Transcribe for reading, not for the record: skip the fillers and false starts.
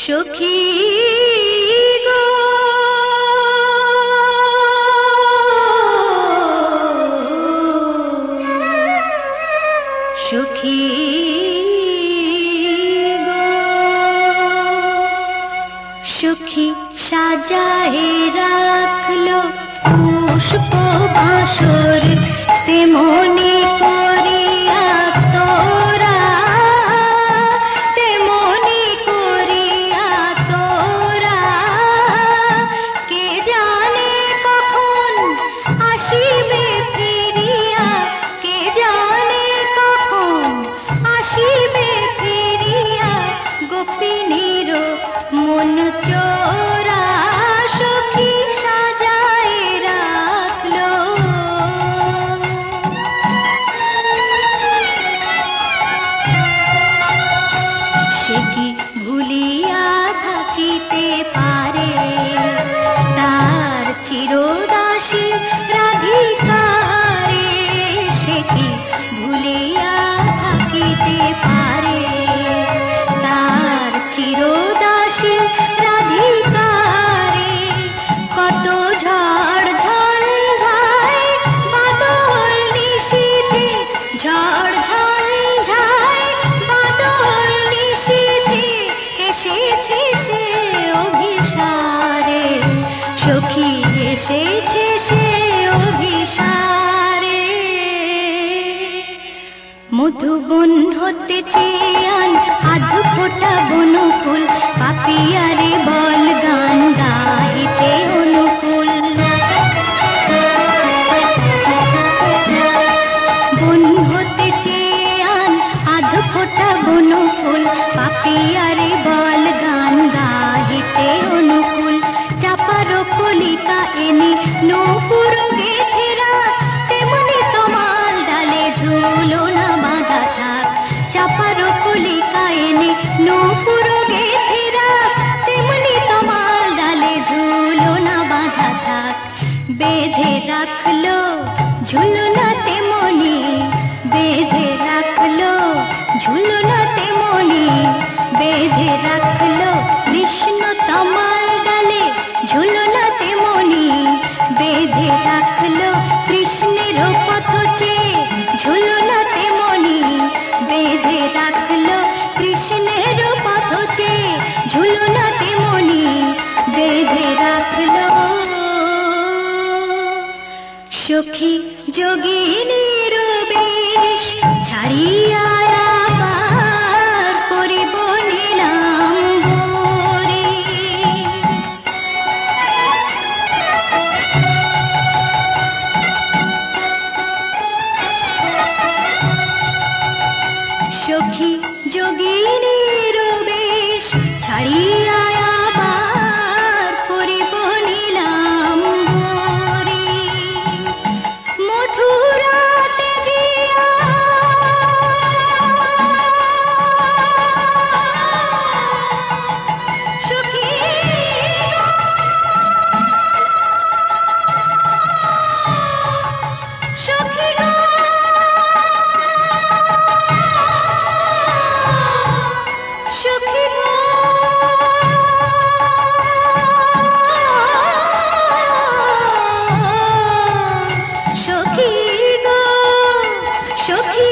সখী গো সখী গো সখী সাজায়ে রাখলো পুষ্প বাসর তেমনি করিয়া তোরা তেমনি করিয়া তোরা কে জানে কখন আসিবে ফিরিয়া কে জানে কখন আসিবে ফিরিয়া গোপিনীর মন চোরা সখী সাজায়ে রাখলো সে কি ভুলিয়া থাকিতে পারে তার চিরদাসী রাধিকারে সে কি ভুলিয়া থাকিতে পারে তার চিরদাসী রাধিকারে কত ঝড় ঝঞ্ঝায় বাদল নিশীথে ঝড় ঝঞ্ঝায় বাদল নিশীথে এসেছে সে অভিসারে সখী এসেছে সে অভিসারে মধুবন হতে চেয়ান আধ ফোটা বনফুল পাপিয়ারে বল গান গাইতে অনুকূল বন হতে চেয়ান আধ ফোটা বনফুল পাপিয়ারে বল গান গাইতে অনুকূল চাপার কলিকা এনে নূপুর গেথেরা তেমনি তমাল ডালে ঝুলো না বাঁধা থাক চাপার কলিকা এনে নূপুর গেথেরা তেমনি তমাল ডালে ঝুলো না বাঁধা থাক বেঁধে রাখলো ঝুলো না তেমনি বেঁধে রাখলো ঝুলো না তেমনি বেঁধে রাখলো কৃষ্ণ তমাল ডালে ঝুলো না তেমনি বেঁধে রাখলো কৃষ্ণের পথ চেয়ে ঝুলো না তেমনি বেঁধে রাখলো কৃষ্ণের পথ চেয়ে ঝুলো না তেমনি বেঁধে রাখলো সখী যোগিনীর বেশ ছাড়িয়া আবার করিব নীলাম্বরী সখী যোগিনীর বেশ ছাড়িয়া আবার করিব নীলাম্বরী মথুরাতে গিয়া সখী সখী সখী সখী গো সখী